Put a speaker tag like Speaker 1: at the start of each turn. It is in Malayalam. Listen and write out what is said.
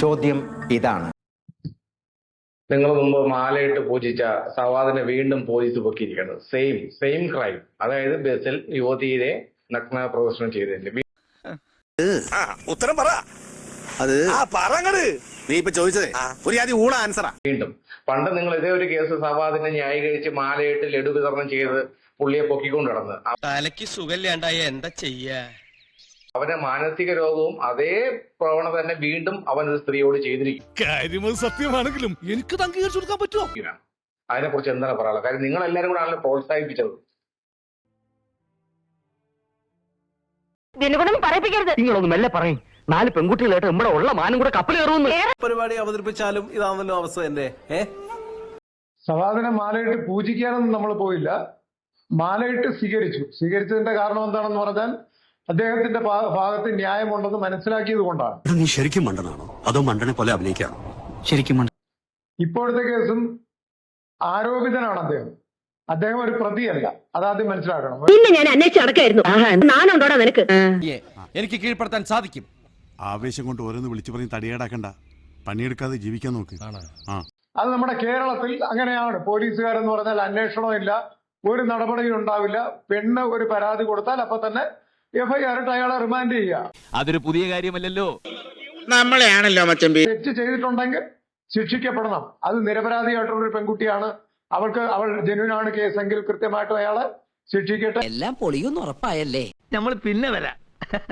Speaker 1: ചോദ്യം ഇതാണ്:
Speaker 2: നിങ്ങൾ മുമ്പ് മാലയിട്ട് പൂജിച്ച സവാദിനെ വീണ്ടും പോലീസ് പൊക്കിയിരിക്കുന്നത് സെയിം ക്രൈം, അതായത് ബസ്സിൽ യുവതിയെ നഗ്ന പ്രദർശനം ചെയ്തതിന്റെ
Speaker 3: ഉത്തരം പറ. അത് നീ ഇപ്പൊ ചോദിച്ചതേ ഒരു ആദ്യം ഊണ ആൻസറാ.
Speaker 2: വീണ്ടും പണ്ട് നിങ്ങൾ ഇതേ ഒരു കേസ് സവാദിനെ ന്യായീകരിച്ച് മാലയിട്ട് ലഡു വിതരണം ചെയ്ത് പുള്ളിയെ പൊക്കിക്കൊണ്ട് നടന്ന്
Speaker 4: തലയ്ക്ക് സുഖമില്ലാണ്ടായ എന്താ ചെയ്യാ?
Speaker 2: അവന്റെ മാനസിക രോഗവും അതേ പ്രവണത തന്നെ വീണ്ടും അവൻ ഒരു സ്ത്രീയോട് ചെയ്തിരിക്കും.
Speaker 5: സത്യമാണെങ്കിലും എനിക്ക് അംഗീകരിച്ചു കൊടുക്കാൻ പറ്റുമോ?
Speaker 2: അതിനെ കുറിച്ച് എന്താണ് പറയാനുള്ളത്? കാര്യം നിങ്ങൾ എല്ലാവരും കൂടെ ആണല്ലോ പ്രോത്സാഹിപ്പിച്ചത്.
Speaker 6: നിങ്ങളൊന്ന് മെല്ലെ പറയും. 4 പെൺകുട്ടികളായിട്ട് നമ്മുടെ ഉള്ള മാനം കൂടെ കപ്പൽ കയറുന്നു.
Speaker 7: പരിപാടി അവതരിപ്പിച്ചാലും ഇതാണല്ലോ അവസ്ഥ. എന്റെ
Speaker 8: സവാദിനെ മാലയിട്ട് പൂജിക്കാനൊന്നും നമ്മൾ പോയില്ല. മാലയിട്ട് സ്വീകരിച്ചതിന്റെ കാരണം എന്താണെന്ന് പറഞ്ഞാൽ അദ്ദേഹത്തിന്റെ ഭാഗത്ത് ന്യായമുണ്ടെന്ന് മനസ്സിലാക്കിയത് കൊണ്ടാണ്.
Speaker 3: നീ ശരിക്കും മണ്ടനാണോ അതോ മണ്ടനെ പോലെ അഭിനയിക്കാണോ?
Speaker 6: ശരിക്കും
Speaker 8: ഇപ്പോഴത്തെ കേസും ആരോപിതനാണ് അദ്ദേഹം ഒരു പ്രതിയല്ല. അതാദ്യം മനസ്സിലാക്കണം.
Speaker 9: ഞാൻ അന്വേഷിച്ച് നടക്കായിരുന്നു. നാനുണ്ടോടാ നിനക്ക്?
Speaker 5: എനിക്ക് കീഴ്പ്പെടുത്താൻ സാധിക്കും.
Speaker 10: ആവേശം കൊണ്ട് ഓരോന്ന് വിളിച്ചു പറഞ്ഞ് തടിയേടാക്കണ്ട, പണിയെടുക്കാതെ ജീവിക്കാൻ നോക്ക്.
Speaker 8: അത് നമ്മുടെ കേരളത്തിൽ അങ്ങനെയാണ്. പോലീസുകാരെന്ന് പറഞ്ഞാൽ അന്വേഷണമില്ല, ഒരു നടപടിയും ഉണ്ടാവില്ല. പെണ്ണ് ഒരു പരാതി കൊടുത്താൽ അപ്പൊ തന്നെ FIR ഇട്ട് അയാളെ റിമാൻഡ് ചെയ്യുക.
Speaker 5: അതൊരു പുതിയ കാര്യമല്ലല്ലോ.
Speaker 3: നമ്മളെയാണല്ലോ മച്ചമ്പി.
Speaker 8: തെറ്റ് ചെയ്തിട്ടുണ്ടെങ്കിൽ ശിക്ഷിക്കപ്പെടണം. അത് നിരപരാധിയായിട്ടുള്ള ഒരു പെൺകുട്ടിയാണ്. അവൾ ജെന്യൂനാണ് കേസെങ്കിൽ കൃത്യമായിട്ടും അയാളെ ശിക്ഷിക്കട്ടെ.
Speaker 6: എല്ലാം പൊളിയൊന്നും ഉറപ്പായല്ലേ? നമ്മൾ പിന്നെ വരാം.